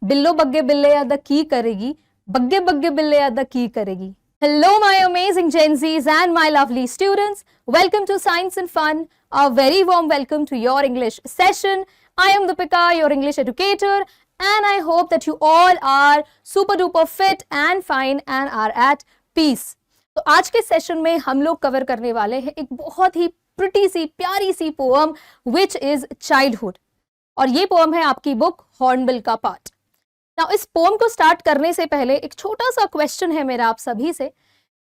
बिल्लो बग्गे बिल्ले अदा की करेगी, बग्गे बग्गे बिल्ले अदा की करेगी. Hello, my amazing Gen Zs and my lovely students. Welcome to Science and Fun. A very warm welcome to your English session. I am Deepika, your English educator, and I hope that you all are super duper fit and fine and are at peace. तो आज के session में हम लोग cover करने वाले हैं एक बहुत ही प्रिटी सी प्यारी सी पोएम विच इज चाइल्डहुड, और ये पोएम है आपकी बुक हॉर्नबिल का पार्ट. नाउ इस पोएम को स्टार्ट करने से पहले एक छोटा सा क्वेश्चन है मेरा आप सभी से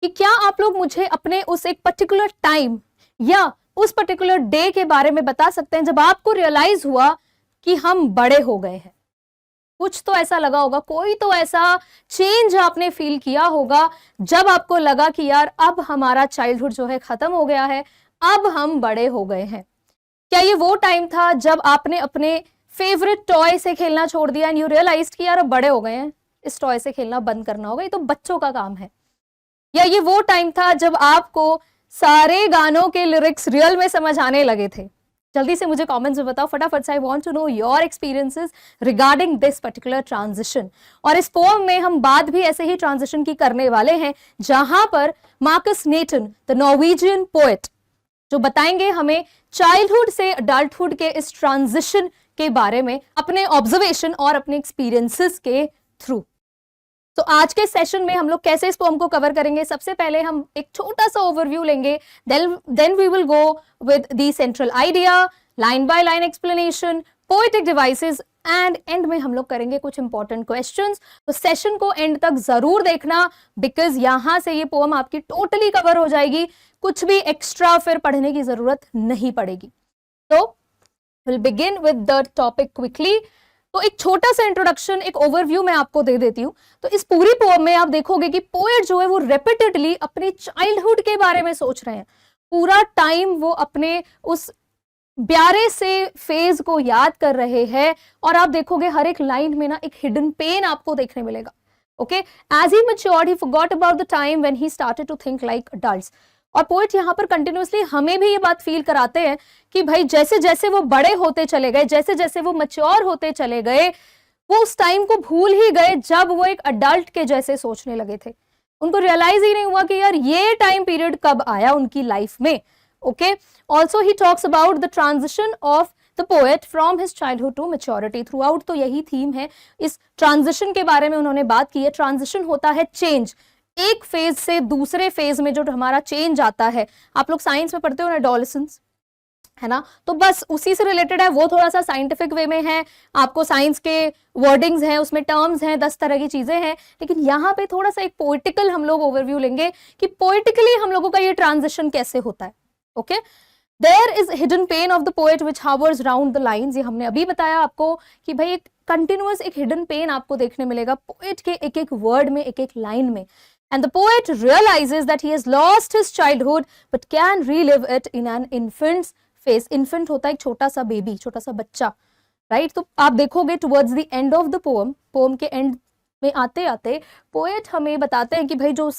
कि क्या आप लोग मुझे अपने उस एक पर्टिकुलर टाइम या उस पर्टिकुलर डे के बारे में बता सकते हैं जब आपको रियलाइज हुआ कि हम बड़े हो गए हैं. कुछ तो ऐसा लगा होगा, कोई तो ऐसा चेंज आपने फील किया होगा जब आपको लगा कि यार अब हमारा चाइल्डहुड जो है खत्म हो गया है, अब हम बड़े हो गए हैं. क्या ये वो टाइम था जब आपने अपने फेवरेट टॉय से खेलना छोड़ दिया एंड यू रियलाइज्ड कि यार अब बड़े हो गए हैं, इस टॉय से खेलना बंद करना होगा, ये तो बच्चों का काम है. या ये वो टाइम था जब आपको सारे गानों के लिरिक्स रियल में समझ आने लगे थे. जल्दी से मुझे कमेंट्स में बताओ फटाफट से. I want to know your experiences regarding this particular transition. और इस पोएम में हम बात भी ऐसे ही ट्रांजिशन की करने वाले हैं जहां पर मार्कस नेटन द नॉर्वेजियन पोएट जो बताएंगे हमें चाइल्डहुड से अडल्टहुड के इस ट्रांजिशन के बारे में अपने ऑब्जर्वेशन और अपने एक्सपीरियंसेस के थ्रू. तो आज के सेशन में हम लोग कैसे इस पोएम को कवर करेंगे, सबसे पहले हम एक छोटा सा ओवरव्यू लेंगे, then we will go with the central idea, line by line explanation, poetic devices and end में हम लोग करेंगे कुछ इंपॉर्टेंट क्वेश्चंस. तो सेशन को एंड तक जरूर देखना बिकॉज यहां से ये पोएम आपकी टोटली कवर हो जाएगी, कुछ भी एक्स्ट्रा फिर पढ़ने की जरूरत नहीं पड़ेगी. तो will begin with the topic quickly. तो एक छोटा सा इंट्रोडक्शन, एक ओवरव्यू मैं आपको दे देती हूँ. तो इस पूरी पोएम में आप देखोगे कि पोएट जो है वो रिपीटेडली अपने चाइल्डहुड के बारे में सोच रहे हैं. पूरा टाइम वो अपने उस प्यारे से फेज को याद कर रहे हैं, और आप देखोगे हर एक लाइन में ना एक हिडन पेन आपको देखने मिलेगा. Okay, as he matured he forgot about the time when he started to think like adults. और पोएट यहाँ पर कंटिन्यूअसली हमें भी ये बात फील कराते हैं कि भाई जैसे जैसे वो बड़े होते चले गए, जैसे जैसे वो मैच्योर होते चले गए, वो उस टाइम को भूल ही गए जब वो एक अडल्ट के जैसे सोचने लगे थे. उनको रियलाइज ही नहीं हुआ कि यार ये टाइम पीरियड कब आया उनकी लाइफ में. Okay, also he talks about the transition of the poet from his childhood to maturity. Throughout तो यही थीम है, इस ट्रांजिशन के बारे में उन्होंने बात की है. ट्रांजिशन होता है चेंज, एक फेज से दूसरे फेज में जो हमारा चेंज आता है. आप लोग साइंस में पढ़ते हो ना, एडोलेसेंस है ना, तो बस उसी से रिलेटेड है. वो थोड़ा सा साइंटिफिक वे में है, आपको साइंस के वर्डिंग्स हैं, उसमें टर्म्स हैं, 10 तरह की चीजें हैं. लेकिन यहाँ पे थोड़ा सा एक पोइटिकल हम लोग ओवरव्यू लेंगे कि पोइटिकली हम लोगों का ये ट्रांजिशन कैसे होता है. Okay, there is hidden pain of the poet which hovers round the lines. ये हमने अभी बताया आपको कि भाई एक कंटिन्यूअस एक हिडन पेन आपको देखने मिलेगा पोएट के एक एक वर्ड में, एक एक लाइन में. And the poet realizes that he has lost his childhood but can relive it in an infant's face. Infant होता है एक छोटा सा बेबी, छोटा सा बच्चा, राइट. तो आप देखोगे towards the end of the poem के एंड में आते आते पोएट हमें बताते हैं कि भाई जो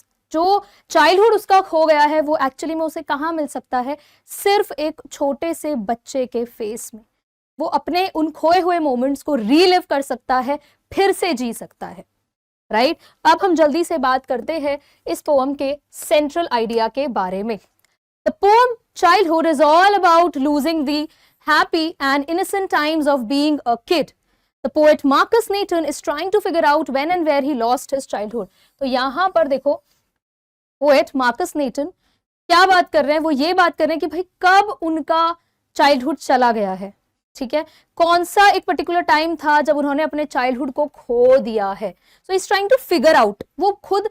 चाइल्डहुड उसका खो गया है वो एक्चुअली में उसे कहाँ मिल सकता है, सिर्फ एक छोटे से बच्चे के फेस में. वो अपने उन खोए हुए मोमेंट्स को रीलिव कर सकता है, फिर से जी सकता है, राइट. अब हम जल्दी से बात करते हैं इस पोएम के सेंट्रल आइडिया के बारे में. The poem childhood is all about losing the happy and innocent times of being a kid. The poet Markus Natten is trying to figure out when and where he lost his childhood. तो यहाँ पर देखो poet Markus नेटन क्या बात कर रहे हैं, वो ये बात कर रहे हैं कि भाई कब उनका चाइल्डहुड चला गया है. ठीक है, कौन सा एक पर्टिकुलर टाइम था जब उन्होंने अपने चाइल्डहुड को खो दिया है. So is trying to figure out. वो खुद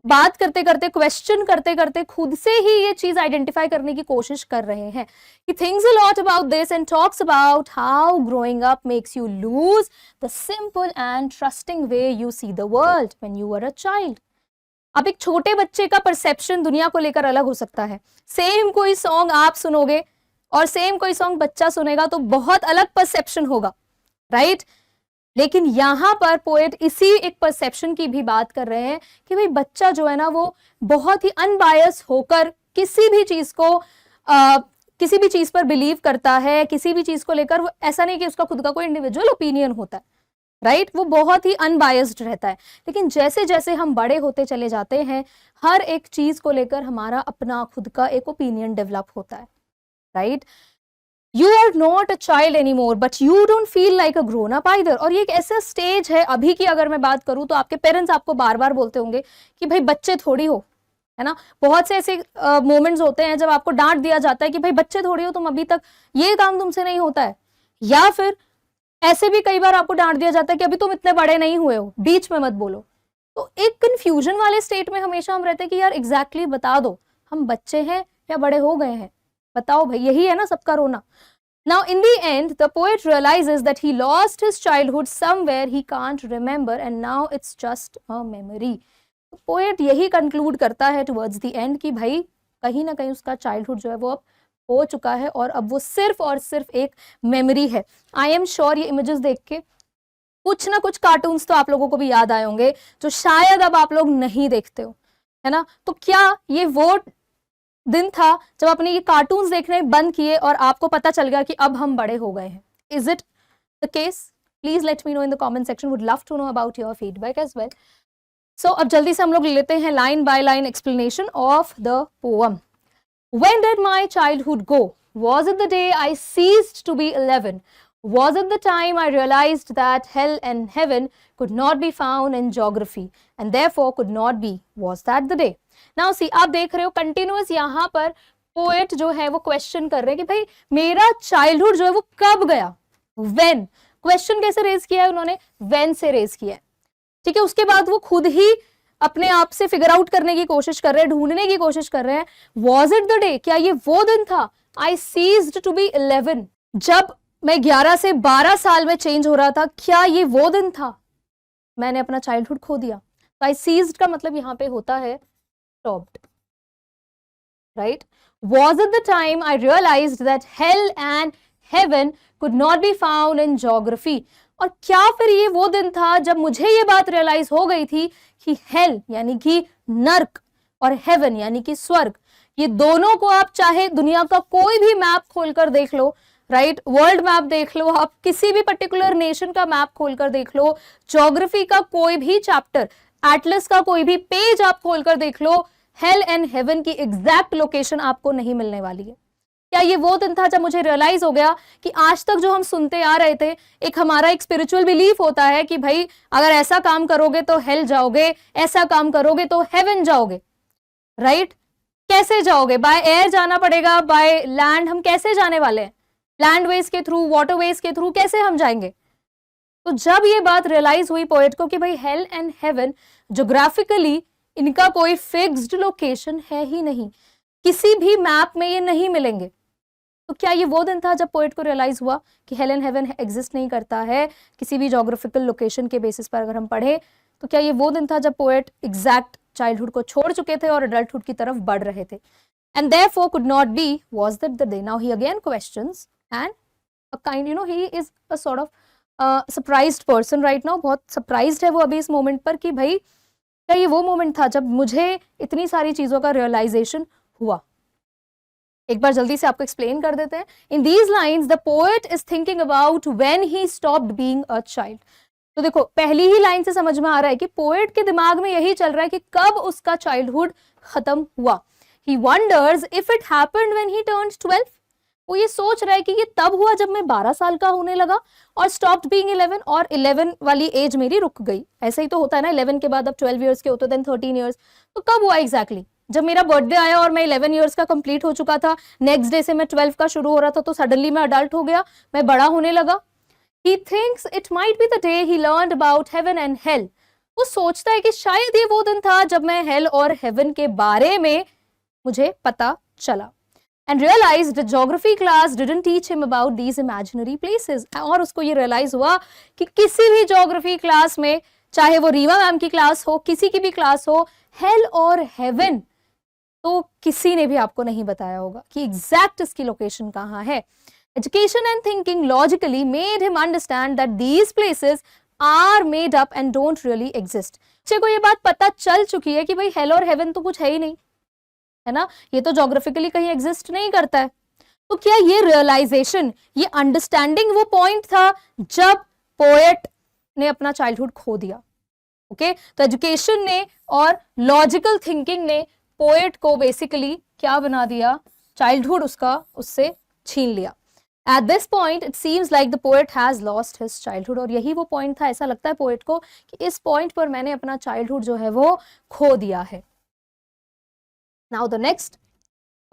बात करते करते, क्वेश्चन करते करते खुद से ही ये चीज आइडेंटिफाई करने की कोशिश कर रहे हैं. He thinks a lot about this and talks about how growing up makes you lose the simple and trusting way you see the world when you are a child. अब एक छोटे बच्चे का परसेप्शन दुनिया को लेकर अलग हो सकता है. सेम कोई सॉन्ग आप सुनोगे और सेम कोई सॉन्ग बच्चा सुनेगा तो बहुत अलग परसेप्शन होगा, राइट. लेकिन यहाँ पर पोएट इसी एक परसेप्शन की भी बात कर रहे हैं कि भाई बच्चा जो है ना वो बहुत ही अनबायस होकर किसी भी चीज पर बिलीव करता है, किसी भी चीज को लेकर. वो ऐसा नहीं कि उसका खुद का कोई इंडिविजुअल ओपिनियन होता है, राइट वो बहुत ही अनबायस्ड रहता है। लेकिन जैसे जैसे हम बड़े होते चले जाते हैं, हर एक चीज को लेकर हमारा अपना खुद का एक ओपिनियन डेवलप होता है, right. You are not a child any more but you don't feel like a grown up either. और ये एक ऐसा स्टेज है, अभी की अगर मैं बात करूं तो आपके पेरेंट्स आपको बार बार बोलते होंगे कि भाई बच्चे थोड़ी हो, है ना। बहुत से ऐसे मोमेंट्स होते हैं जब आपको डांट दिया जाता है कि भाई बच्चे थोड़ी हो, तुम अभी तक ये काम तुमसे नहीं होता है। या फिर ऐसे भी कई बार आपको डांट दिया जाता है कि अभी तुम इतने बड़े नहीं हुए हो, बीच में मत बोलो। तो एक कंफ्यूजन वाले स्टेट में हमेशा हम रहते हैं कि यार एग्जैक्टली बता दो, हम बच्चे हैं या बड़े हो गए हैं, बताओ भाई। यही है ना सबका रोना। Now, in the end, the poet realizes that he lost his childhood somewhere he can't remember, and now it's just a memory. Poet यही कंक्लूड करता है टुवर्ड्स द एंड कि भाई कहीं ना कहीं उसका चाइल्डहुड जो है वो अब हो चुका है और अब वो सिर्फ और सिर्फ एक मेमोरी है। आई एम श्योर ये इमेजेस देख के कुछ ना कुछ कार्टून्स तो आप लोगों को भी याद आए होंगे जो शायद अब आप लोग नहीं देखते हो, है ना। तो क्या ये वो दिन था जब आपने ये कार्टून्स देखने बंद किए और आपको पता चल गया कि अब हम बड़े हो गए हैं? Is it the case? Please let me know in the comment section, would love to know about your feedback as well. So अब जल्दी से हम लोग लेते हैं line by line explanation of the poem. When did my childhood go? Was it the day I ceased to be 11? Was it the time I realized that hell and heaven could not be found in geography and therefore could not be? Was that the day? Now see, आप देख रहे हो continuous यहाँ पर poet जो है वो question कर रहे हैं कि भाई मेरा चाइल्डहुड जो है वो कब गया। When क्वेश्चन कैसे रेज किया है उन्होंने? When से रेज किया है, ठीक है। उसके बाद वो खुद ही अपने आप से फिगर आउट करने की कोशिश कर रहे हैं, ढूंढने की कोशिश कर रहे हैं। Was it the day? क्या ये वो दिन था? आई सीज्ड टू बी 11, जब मैं 11 से 12 साल में चेंज हो रहा था, क्या ये वो दिन था? मैंने अपना चाइल्डहुड खो दिया। तो आई सीज्ड का मतलब यहां पे होता है stopped, right. Was it the time I realised that hell and heaven could not be found in geography? और क्या फिर ये वो दिन था जब मुझे ये बात रियलाइज हो गई थी कि हेल यानी कि नर्क और हेवन यानी कि स्वर्ग, ये दोनों को आप चाहे दुनिया का कोई भी मैप खोलकर देख लो, राइट, वर्ल्ड मैप देख लो, आप किसी भी पर्टिकुलर नेशन का मैप खोलकर देख लो, ज्योग्राफी का कोई भी चैप्टर, एटलस का कोई भी पेज आप खोलकर देख लो, हेल एंड हेवन की एग्जैक्ट लोकेशन आपको नहीं मिलने वाली है। क्या ये वो दिन था जब मुझे रियलाइज हो गया कि आज तक जो हम सुनते आ रहे थे, एक हमारा एक स्पिरिचुअल बिलीफ होता है कि भाई अगर ऐसा काम करोगे तो हेल जाओगे, ऐसा काम करोगे तो हेवन जाओगे, राइट। कैसे जाओगे? बाय एयर जाना पड़ेगा, बाय लैंड हम कैसे जाने वाले हैं? लैंड वेज के थ्रू, वाटर वेज के थ्रू कैसे हम जाएंगे? तो जब ये बात रियलाइज हुई पोएट को कि भाई हेल एंड हेवन ज्योग्राफिकली इनका कोई फिक्स्ड लोकेशन है ही नहीं, किसी भी मैप में ये नहीं मिलेंगे, तो क्या ये वो दिन था जब पोएट को रियलाइज हुआ कि हेल एंड हेवन एग्जिस्ट नहीं करता है किसी भी ज्योग्राफिकल लोकेशन के बेसिस पर अगर हम पढ़े? तो क्या ये वो दिन था जब पोएट एग्जैक्ट चाइल्डहुड को छोड़ चुके थे और अडल्टहुड की तरफ बढ़ रहे थे? And therefore could not B, was that the day? Now he again questions and a kind, you know, he is a sort of surprised person right now. बहुत सरप्राइज्ड है वो अभी इस मोमेंट पर कि भाई क्या ये वो मोमेंट था जब मुझे इतनी सारी चीजों का रियलाइजेशन हुआ। एक बार जल्दी से आपको एक्सप्लेन कर देते हैं। इन these lines the poet is thinking about when he stopped being a child. तो देखो पहली ही लाइन से समझ में आ रहा है कि पोएट के दिमाग में यही चल रहा है कि कब उसका चाइल्डहुड खत्म हुआ। He wonders if it happened when he turned 12। वो ये सोच रहा है कि ये तब हुआ जब मैं 12 साल का होने लगा और स्टॉप्ड बीइंग 11, और 11 वाली एज मेरी रुक गई। ऐसा ही तो होता है ना, 11 के बाद अब 12 इयर्स के होते देन 13 इयर्स। तो कब हुआ एग्जैक्टली? जब मेरा बर्थडे आया और मैं 11 इयर्स का कंप्लीट हो चुका था, नेक्स्ट डे से मैं 12 का शुरू हो रहा था, तो सडनली मैं अडल्ट हो गया, मैं बड़ा होने लगा। He thinks it might be the day he learned about heaven and hell. वो सोचता है कि शायद ये वो दिन था जब मैं हेल और हेवन के बारे में मुझे पता चला। And realized the geography class didn't teach him about these imaginary places. और उसको ये रियलाइज हुआ कि किसी भी ज्योग्राफी क्लास में, चाहे वो रीवा मैम की क्लास हो, किसी की भी क्लास हो, हेल और हेवन तो किसी ने भी आपको नहीं बताया होगा कि एग्जैक्ट इसकी लोकेशन कहाँ है। Education and thinking logically made him understand that these places are made up and don't really exist. बच्चे को ये बात पता चल चुकी है कि भाई हेल और हेवन तो कुछ है ही नहीं, है ना, ये तो ज्योग्राफिकली कहीं एग्जिस्ट नहीं करता है। तो क्या ये रियलाइजेशन, ये अंडरस्टैंडिंग वो पॉइंट था जब पोएट ने अपना चाइल्डहुड खो दिया। ओके तो एजुकेशन ने और लॉजिकल थिंकिंग ने पोएट को बेसिकली क्या बना दिया, चाइल्डहुड उसका उससे छीन लिया। At this point, it seems like the poet has lost his childhood, और यही वो पॉइंट था, ऐसा लगता है पोएट को कि इस पॉइंट पर मैंने अपना चाइल्डहुड जो है वो खो दिया है। Now the next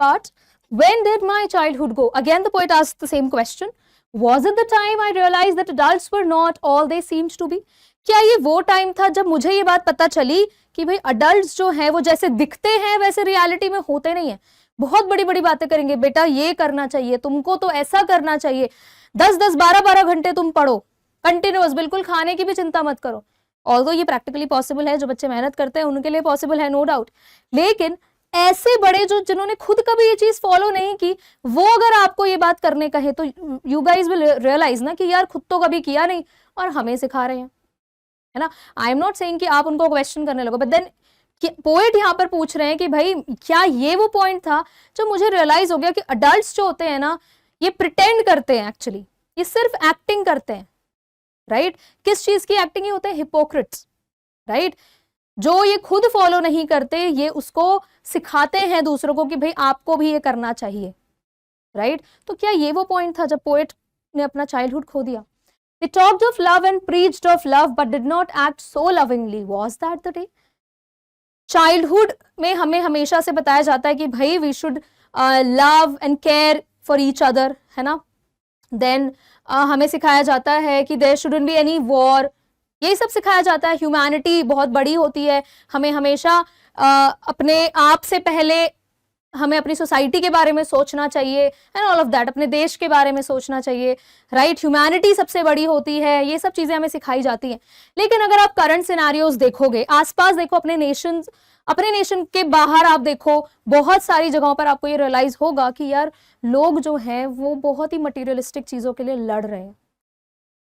part, when did my childhood go? Again the poet asks the same question. Was it the time I realized that adults were not all they seemed to be? क्या ये वो time था जब मुझे ये बात पता चली कि भाई अडल्ट्स जो हैं वो जैसे दिखते हैं वैसे रियलिटी में होते नहीं है। बहुत बड़ी बड़ी बातें करेंगे, बेटा ये करना चाहिए तुमको, तो ऐसा करना चाहिए, 10-10 12-12 घंटे तुम पढ़ो कंटिन्यूअस, बिल्कुल खाने की भी चिंता मत करो। ऑल्दो ये प्रैक्टिकली पॉसिबल है, जो बच्चे मेहनत करते हैं उनके लिए पॉसिबल है, नो डाउट। लेकिन ऐसे बड़े जो जिन्होंने खुद कभी ये चीज फॉलो नहीं की, वो अगर आपको ये बात करने कहे तो यू गाइज विल रियलाइज ना कि यार खुद तो कभी किया नहीं और हमें सिखा रहे हैं, है ना। आई एम नॉट सेइंग कि आप उनको क्वेश्चन करने लगो, बट देन पोएट यहाँ पर पूछ रहे हैं कि भाई क्या ये वो पॉइंट था जो मुझे रियलाइज हो गया कि अडल्ट्स जो होते हैं ना ये प्रिटेंड करते हैं, एक्चुअली ये सिर्फ एक्टिंग करते हैं, राइट। किस चीज की एक्टिंग ही होते हैं, हिपोक्रिट्स, राइट। जो ये खुद फॉलो नहीं करते ये उसको सिखाते हैं दूसरों को कि भाई आपको भी ये करना चाहिए, राइट। तो क्या ये वो पॉइंट था जब पोएट ने अपना चाइल्डहुड खो दिया? They talked of love and preached of love but did not act so lovingly. Was that the day? Childhood में हमें हमेशा से बताया जाता है कि भाई we should love and care for each other, है ना। देन हमें सिखाया जाता है कि there shouldn't be any war, यही सब सिखाया जाता है। ह्यूमैनिटी बहुत बड़ी होती है, हमें हमेशा अपने आप से पहले हमें अपनी सोसाइटी के बारे में सोचना चाहिए एंड ऑल ऑफ दैट, अपने देश के बारे में सोचना चाहिए, राइट। ह्यूमैनिटी सबसे बड़ी होती है, ये सब चीजें हमें सिखाई जाती हैं। लेकिन अगर आप करंट सिनेरियोज देखोगे, आसपास देखो, अपने नेशन के बाहर आप देखो, बहुत सारी जगहों पर आपको ये रियलाइज होगा कि यार लोग जो हैं वो बहुत ही मटीरियलिस्टिक चीजों के लिए लड़ रहे हैं,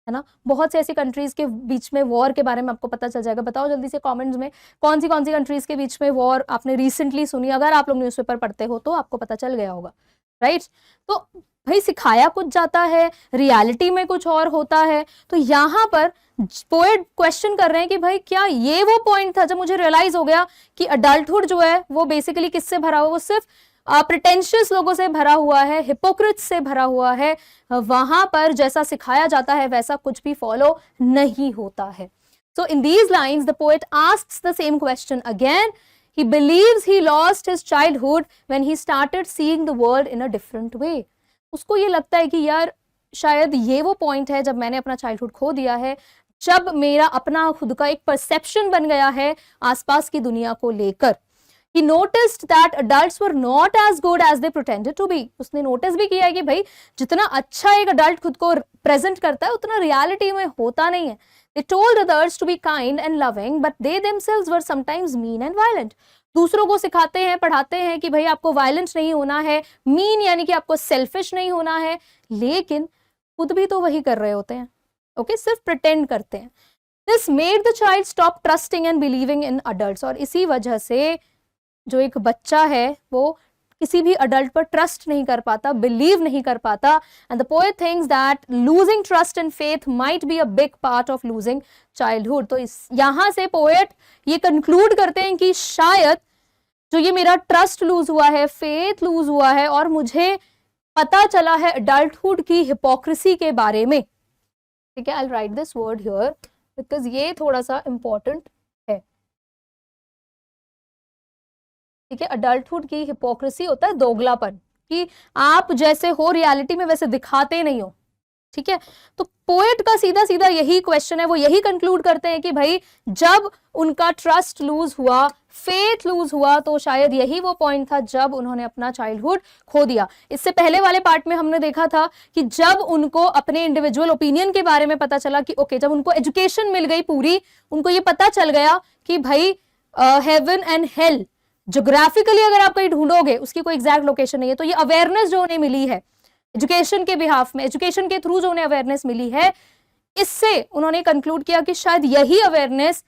है ना। बहुत से ऐसी कंट्रीज के बीच में वॉर के बारे में आपको पता चल जाएगा। बताओ जल्दी से कमेंट्स में कौन सी कंट्रीज के बीच में वॉर आपने रिसेंटली सुनी, अगर आप लोग न्यूज़पेपर पढ़ते हो तो आपको पता चल गया होगा, राइट। तो भाई सिखाया कुछ जाता है, रियलिटी में कुछ और होता है। तो यहाँ पर पोएट क्वेश्चन कर रहे हैं कि भाई क्या ये वो पॉइंट था जब मुझे रियलाइज हो गया कि अडल्टहुड जो है वो बेसिकली किससे भरा हुआ, वो सिर्फ प्रिटेंशियस लोगों से भरा हुआ है, हिपोक्रिट्स से भरा हुआ है। वहां पर जैसा सिखाया जाता है वैसा कुछ भी फॉलो नहीं होता है। So in these lines the poet asks the same question again. He believes he lost his childhood when he started seeing the world in a different way. उसको ये लगता है कि यार शायद ये वो पॉइंट है जब मैंने अपना चाइल्डहुड खो दिया है, जब मेरा अपना खुद का एक परसेप्शन बन गया है आसपास की दुनिया को लेकर। He noticed that adults were not as good as they pretended to be. उसने नोटिस भी किया है कि भाई जितना अच्छा एक अडल्ट खुद को प्रेजेंट करता है उतना रियलिटी में होता नहीं है। They told others to be kind and loving, but they themselves were sometimes mean and violent. दूसरों को सिखाते हैं, पढ़ाते हैं कि भाई आपको वायलेंट नहीं होना है, मीन यानी कि आपको सेल्फिश नहीं होना है, लेकिन खुद भी तो वही कर रहे होते हैं, ओके, सिर्फ प्रिटेंड करते हैं। This made the child stop trusting and believing in adults. और इसी वजह से जो एक बच्चा है वो किसी भी अडल्ट पर ट्रस्ट नहीं कर पाता, बिलीव नहीं कर पाता। And the poet thinks that losing trust and faith might be a big part of losing childhood. तो इस यहां से पोएट ये कंक्लूड करते हैं कि शायद जो ये मेरा ट्रस्ट लूज हुआ है, फेथ लूज हुआ है, और मुझे पता चला है अडल्टहुड की हिपोक्रेसी के बारे में, ठीक है। I will write this word here because ये थोड़ा सा इंपॉर्टेंट है, ठीक है। अडल्टहुड की हिपोक्रेसी होता है दोगलापन, कि आप जैसे हो रियलिटी में वैसे दिखाते नहीं हो, ठीक है। तो पोएट का सीधा सीधा यही क्वेश्चन है, वो यही कंक्लूड करते हैं कि भाई जब उनका ट्रस्ट लूज हुआ, फेथ लूज हुआ, तो शायद यही वो पॉइंट था जब उन्होंने अपना चाइल्डहुड खो दिया। इससे पहले वाले पार्ट में हमने देखा था कि जब उनको अपने इंडिविजुअल ओपिनियन के बारे में पता चला कि ओके, जब उनको एजुकेशन मिल गई पूरी, उनको ये पता चल गया कि भाई हेवन एंड हेल ज्योग्राफिकली अगर आप कहीं ढूंढोगे उसकी कोई एग्जैक्ट लोकेशन नहीं है। तो ये अवेयरनेस जो उन्हें मिली है एजुकेशन के बिहाफ में, एजुकेशन के थ्रू जो उन्हें अवेयरनेस मिली है, इससे उन्होंने कंक्लूड किया कि शायद यही अवेयरनेस,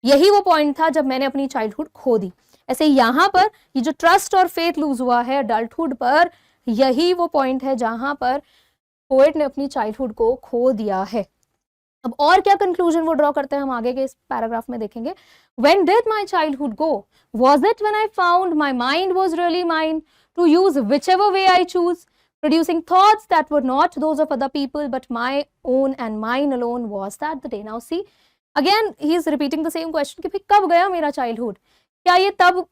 यही वो पॉइंट था जब मैंने अपनी चाइल्डहुड खो दी। ऐसे यहाँ पर ये जो ट्रस्ट और फेथ लूज हुआ है अडल्टहुड पर, यही वो पॉइंट है जहां पर पोएट ने अपनी चाइल्डहुड को खो दिया है। अब और क्या कंक्लूजन वो ड्रॉ करते हैं हम आगे के इस पैराग्राफ में देखेंगे. When did my childhood go? Was it when I found my mind was really mine to use whichever way I choose, producing thoughts that were not those of other people but my own and mine alone? Was that the day? Now see, again he is repeating the same question कि भाई कब गया मेरा childhood? क्या ये तब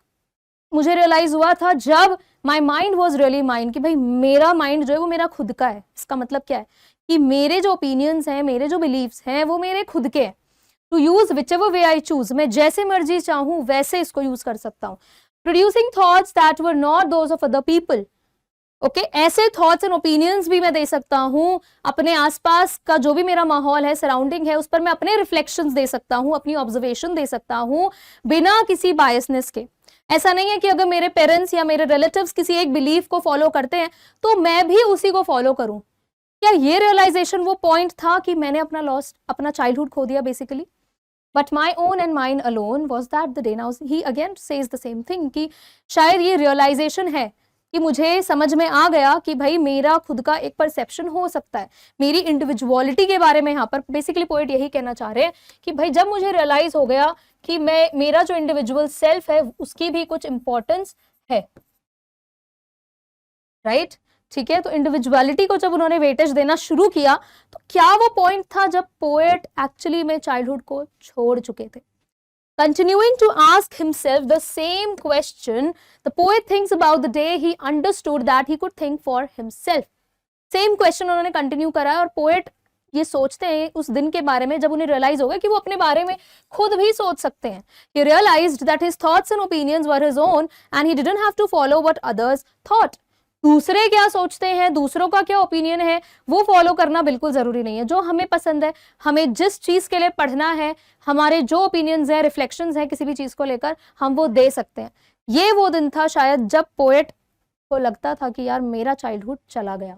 मुझे realise हुआ था जब my mind was really mind, कि भाई मेरा माइंड जो है वो मेरा खुद का है. इसका मतलब क्या है कि मेरे जो ओपिनियंस हैं, मेरे जो बिलीव्स हैं वो मेरे खुद के हैं. To use whichever way I choose, मैं जैसे मर्जी चाहूं वैसे इसको यूज कर सकता हूं. Producing thoughts that were not those of other people. Okay, ऐसे थॉट्स एंड ओपिनियंस भी मैं दे सकता हूं. अपने आसपास का जो भी मेरा माहौल है, सराउंडिंग है, उस पर मैं अपने रिफ्लेक्शंस दे सकता हूं, अपनी ऑब्जर्वेशन दे सकता हूं बिना किसी बायसनेस के. ऐसा नहीं है कि अगर मेरे पेरेंट्स या मेरे रिलेटिव्स किसी एक बिलीफ को फॉलो करते हैं तो मैं भी उसी को फॉलो करूं. क्या ये रियलाइजेशन वो पॉइंट था कि मैंने अपना चाइल्डहुड खो दिया basically. But my own and mine alone was that the day. Now he again says the same thing कि शायद ये रियलाइजेशन है कि मुझे समझ में आ गया कि भाई मेरा खुद का एक परसेप्शन हो सकता है, मेरी इंडिविजुअलिटी के बारे में. यहाँ पर बेसिकली पोएट यही कहना चाह रहे हैं कि भाई जब मुझे रियलाइज हो गया कि मेरा जो इंडिविजुअल सेल्फ है उसकी भी कुछ इंपॉर्टेंस है. राइट, ठीक है. तो इंडिविजुअलिटी को जब उन्होंने वेटेज देना शुरू किया तो क्या वो पॉइंट था जब पोएट एक्चुअली में चाइल्डहुड को छोड़ चुके थे. Continuing to ask himself the same question, the poet thinks about the day he understood that he could think for himself. Same question उन्होंने कंटिन्यू करा और पोएट ये सोचते हैं उस दिन के बारे में जब उन्हें रियलाइज हो गया कि वो अपने बारे में खुद भी सोच सकते हैं. He realized that his thoughts and opinions were his own and he didn't have to follow what others thought. दूसरे क्या सोचते हैं, दूसरों का क्या ओपिनियन है, वो फॉलो करना बिल्कुल जरूरी नहीं है. जो हमें पसंद है, हमें जिस चीज के लिए पढ़ना है, हमारे जो ओपिनियंस हैं, रिफ्लेक्शंस हैं किसी भी चीज को लेकर, हम वो दे सकते हैं. ये वो दिन था शायद जब पोएट को लगता था कि यार मेरा चाइल्डहुड चला गया.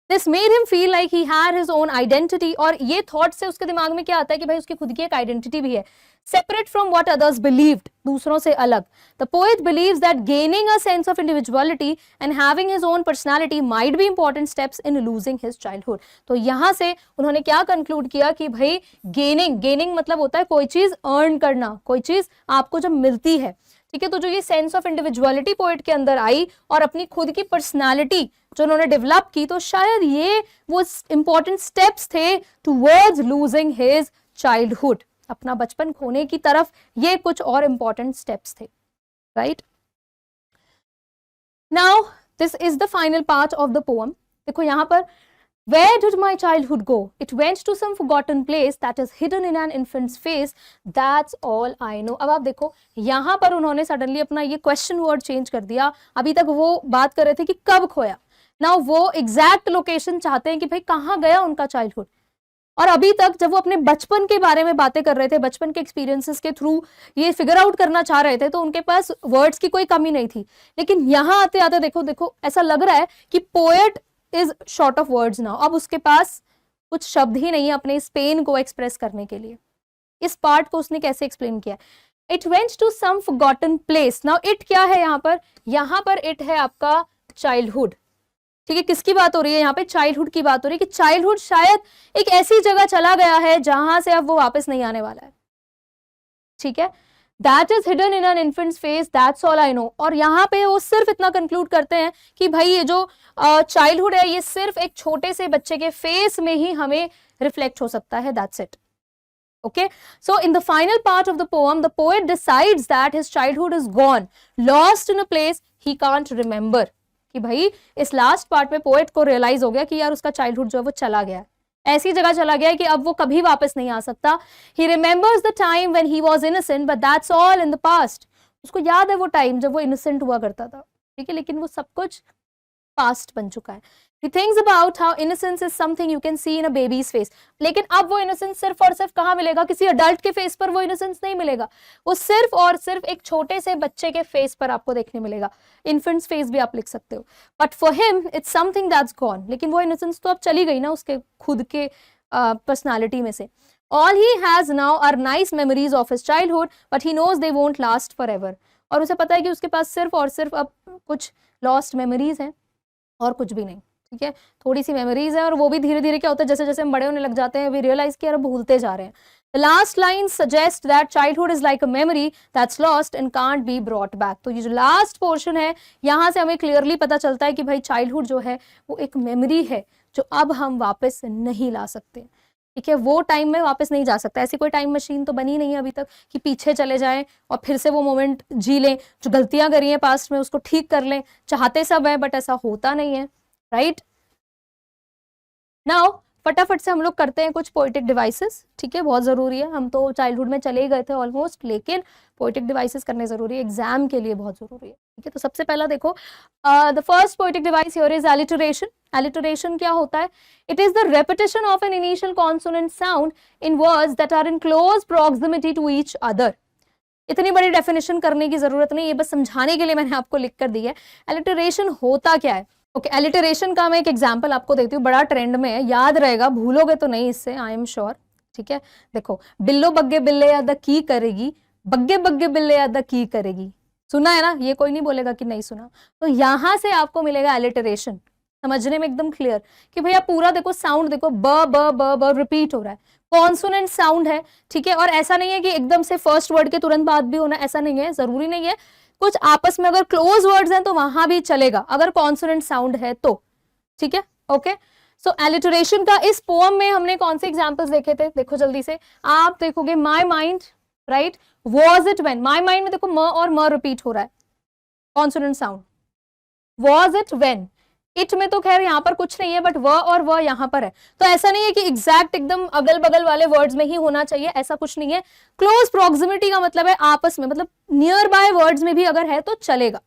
This made him feel like he had his own identity. और ये थॉट से उसके दिमाग में क्या आता है कि भाई उसकी खुद की एक आइडेंटिटी भी है, separate from what others believed, दूसरों से अलग. The poet believes that gaining a sense of individuality and having his own personality might be important steps in losing his childhood. तो यहाँ से उन्होंने क्या कंक्लूड किया कि भाई गेनिंग मतलब होता है कोई चीज अर्न करना, कोई चीज आपको जब मिलती है. ठीक है, तो जो ये सेंस ऑफ इंडिविजुअलिटी पोएट के अंदर आई और अपनी खुद की पर्सनालिटी जो उन्होंने डेवलप की, तो शायद ये वो इंपॉर्टेंट स्टेप्स थे टुवर्ड्स लूजिंग हिज चाइल्डहुड. अपना बचपन खोने की तरफ ये कुछ और इंपॉर्टेंट स्टेप्स थे. Right, now this is the final part of the poem. देखो यहाँ पर Where did my childhood go? It went to some forgotten place that is hidden in an infant's face. That's all I know. अब आप देखो यहाँ पर उन्होंने suddenly अपना ये क्वेश्चन वर्ड चेंज कर दिया. अभी तक वो बात कर रहे थे कि कब खोया, नाउ वो एग्जैक्ट लोकेशन चाहते हैं कि भाई कहाँ गया उनका चाइल्डहुड. और अभी तक जब वो अपने बचपन के बारे में बातें कर रहे थे, बचपन के एक्सपीरियंसेस के थ्रू ये फिगर आउट करना चाह रहे थे, तो उनके पास वर्ड्स की कोई कमी नहीं थी. लेकिन यहाँ आते आते देखो ऐसा लग रहा है कि poet is short of words now. अब उसके पास कुछ शब्द ही नहीं है अपने इस पेन को एक्सप्रेस करने के लिए. इस पार्ट को उसने कैसे एक्सप्लेन किया, it went to some forgotten place. Now it क्या है यहाँ पर इट है आपका चाइल्डहुड. ठीक है, किसकी बात हो रही है यहाँ पे, चाइल्डहुड की बात हो रही है कि चाइल्डहुड शायद एक ऐसी जगह चला गया है जहां से अब वो वापस नहीं आने वाला है. ठीक है, that is hidden in an infants face, that's all I know. और यहाँ पे वो सिर्फ इतना कंक्लूड करते हैं कि भाई ये जो चाइल्डहुड है ये सिर्फ एक छोटे से बच्चे के फेस में ही हमें रिफ्लेक्ट हो सकता है. That's it. Okay, so in the final part of the poem, the poet decides that his childhood is gone, lost in a place he can't remember. कि भाई इस लास्ट पार्ट में पोएट को रियलाइज हो गया कि यार उसका चाइल्डहुड जो है वो चला गया है, ऐसी जगह चला गया है कि अब वो कभी वापस नहीं आ सकता. He remembers the time when he was innocent, but that's all in the past. उसको याद है वो टाइम जब वो इनोसेंट हुआ करता था. ठीक है, लेकिन वो सब कुछ पास्ट बन चुका है. He thinks about how innocence is something you can see in a baby's face. लेकिन अब वो innocence सिर्फ और सिर्फ कहाँ मिलेगा, किसी अडल्ट के फेस पर वो innocence नहीं मिलेगा, वो सिर्फ और सिर्फ एक छोटे से बच्चे के फेस पर आपको देखने मिलेगा. Infant's face भी आप लिख सकते हो. But for him it's something that's gone. लेकिन वो innocence तो अब चली गई ना उसके खुद के पर्सनालिटी में से. All he has now are nice memories of his childhood, but he knows they won't last forever. और उसे पता है कि उसके पास सिर्फ और सिर्फ अब कुछ लॉस्ट मेमोरीज हैं और कुछ भी नहीं. ठीक है, थोड़ी सी मेमोरीज है और वो भी धीरे धीरे क्या होता है जैसे जैसे हम बड़े होने लग जाते हैं वी रियलाइज कि यार भूलते जा रहे हैं. The last line suggests that childhood is like a memory that's lost and can't be brought back. तो ये जो लास्ट पोर्शन है यहाँ से हमें क्लियरली पता चलता है कि भाई चाइल्डहुड जो है वो एक मेमोरी है जो अब हम वापस नहीं ला सकते. ठीक है, वो टाइम में वापस नहीं जा सकता. ऐसी कोई टाइम मशीन तो बनी नहीं है अभी तक कि पीछे चले जाएं और फिर से वो मोमेंट जी लें, जो गलतियां करी हैं पास्ट में उसको ठीक कर लें. चाहते सब है बट ऐसा होता नहीं है. राइट नाउ फटाफट से हम लोग करते हैं कुछ पोएटिक डिवाइसेस. ठीक है, बहुत जरूरी है. हम तो चाइल्डहुड में चले गए थे ऑलमोस्ट, लेकिन पोएटिक डिवाइसेस करने जरूरी है, एग्जाम के लिए बहुत जरूरी है. ठीक है, तो सबसे पहला देखो the first poetic device here is alliteration. Alliteration क्या होता है? It is the repetition of an initial consonant sound in words that are in close proximity to each other. इतनी बड़ी डेफिनेशन करने की जरूरत नहीं, ये बस समझाने के लिए मैंने आपको लिख कर दी है. एलिटरेशन होता क्या है? ओके, एलिटरेशन का मैं एक एग्जांपल आपको देती हूँ, बड़ा ट्रेंड में है, याद रहेगा, भूलोगे तो नहीं इससे, आई एम श्योर. ठीक है, देखो, बिल्लो बग्गे बिल्ले अदा की करेगी, बग्गे बग्गे बिल्ले अदा की करेगी. सुना है ना? ये कोई नहीं बोलेगा कि नहीं सुना. तो यहां से आपको मिलेगा एलिटरेशन. समझने में एकदम क्लियर कि भैया पूरा देखो साउंड देखो, ब ब ब ब रिपीट हो रहा है, कॉन्सोनेंट साउंड है. ठीक है, और ऐसा नहीं है कि एकदम से फर्स्ट वर्ड के तुरंत बाद भी होना, ऐसा नहीं है, जरूरी नहीं है. कुछ आपस में अगर क्लोज वर्ड्स हैं तो वहां भी चलेगा अगर कॉन्सोनेंट साउंड है तो. ठीक है, ओके. सो एलिटरेशन का इस पोएम में हमने कौन से एग्जांपल्स देखे थे? देखो जल्दी से आप देखोगे, my mind, right, was it when. My mind में देखो म और म रिपीट हो रहा है, consonant sound. Was it when, it में तो खैर यहाँ पर कुछ नहीं है बट व और व यहाँ पर है. तो ऐसा नहीं है कि एग्जैक्ट एकदम अगल बगल वाले वर्ड्स में ही होना चाहिए, ऐसा कुछ नहीं है. क्लोज प्रॉक्सिमिटी का मतलब है आपस में, मतलब नियर बाय वर्ड्स में भी अगर है तो चलेगा.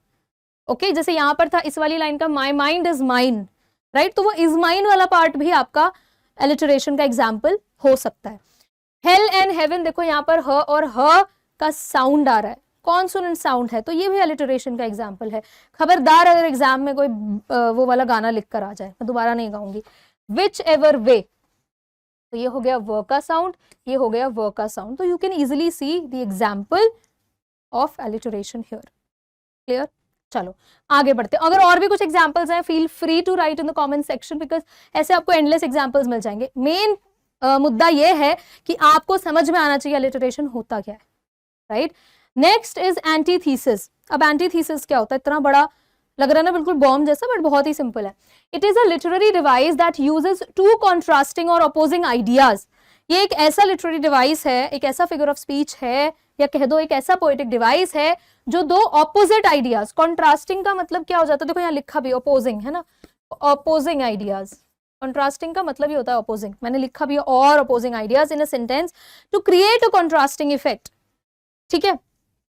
ओके, जैसे यहाँ पर था इस वाली लाइन का my mind is mine, right, तो वो इज माइन वाला पार्ट भी आपका एलिटरेशन का एग्जाम्पल हो सकता है. हेल एंड हेवन, देखो यहाँ पर ह और ह का साउंड आ रहा है, कॉन्सोनेंट साउंड है, तो ये भी एलिटरेशन का एग्जाम्पल है. खबरदार अगर एग्जाम में कोई वो वाला गाना लिख कर आ जाए, मैं दोबारा नहीं गाऊंगी. विच एवर वे, तो ये हो गया व का साउंड, ये हो गया व का साउंड. तो you can easily see the example of alliteration here. Clear? चलो आगे बढ़ते हैं. अगर और भी कुछ एग्जाम्पल्स हैं feel free to write in the comment section, because ऐसे आपको एंडलेस एग्जाम्पल्स मिल जाएंगे. मेन मुद्दा ये है कि आपको समझ में आना चाहिए एलिटरेशन होता क्या है. Right, next is antithesis. अब एंटीथीसिस क्या होता है? इतना बड़ा लग रहा है ना, बिल्कुल बॉम्ब जैसा, बट बहुत ही सिंपल है. It is a literary device that uses to contrasting और अपोजिंग आइडियाज. ये एक ऐसा लिटरेरी डिवाइस है, एक ऐसा फिगर ऑफ स्पीच है, या कह दो एक ऐसा पोएटिक डिवाइस है जो दो ऑपोजिट आइडियाज, कॉन्ट्रास्टिंग का मतलब क्या हो जाता है, देखो यहाँ लिखा भी अपोजिंग है ना, अपोजिंग आइडियाज. कॉन्ट्रास्टिंग का मतलब ही होता है अपोजिंग, मैंने लिखा भी है, और opposing ideas in a sentence to create a contrasting effect. ठीक है,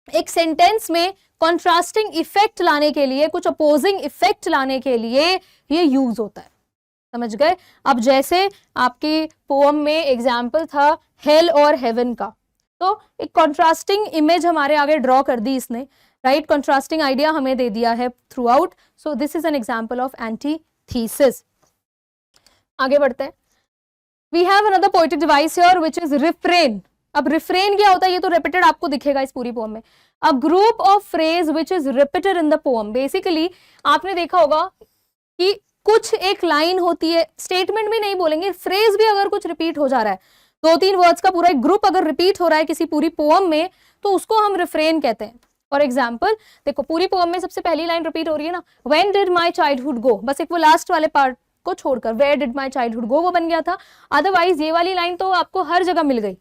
एक सेंटेंस में कॉन्ट्रास्टिंग इफेक्ट लाने के लिए, कुछ अपोजिंग इफेक्ट लाने के लिए ये यूज होता है. समझ गए? अब जैसे आपकी पोएम में एग्जाम्पल था हेल और हेवन का, तो एक कॉन्ट्रास्टिंग इमेज हमारे आगे ड्रॉ कर दी इसने, राइट, कॉन्ट्रास्टिंग आइडिया हमें दे दिया है throughout. So this is an example of antithesis. आगे बढ़ते हैं. We have another poetic device here which is refrain. अब रिफ्रेन क्या होता है? ये तो रिपीटेड आपको दिखेगा इस पूरी पोएम में. A group of phrase which is repeated in the poem. Basically आपने देखा होगा कि कुछ एक लाइन होती है, स्टेटमेंट भी नहीं बोलेंगे, फ्रेज भी अगर कुछ रिपीट हो जा रहा है, दो तीन वर्ड्स का पूरा एक ग्रुप अगर रिपीट हो रहा है किसी पूरी पोएम में, तो उसको हम रिफ्रेन कहते हैं. फॉर एग्जाम्पल देखो, पूरी पोएम में सबसे पहली लाइन रिपीट हो रही है ना, when did my childhood go, बस एक वो लास्ट वाले पार्ट को छोड़कर, where did my childhood go वो बन गया था. अदरवाइज ये वाली लाइन तो आपको हर जगह मिल गई,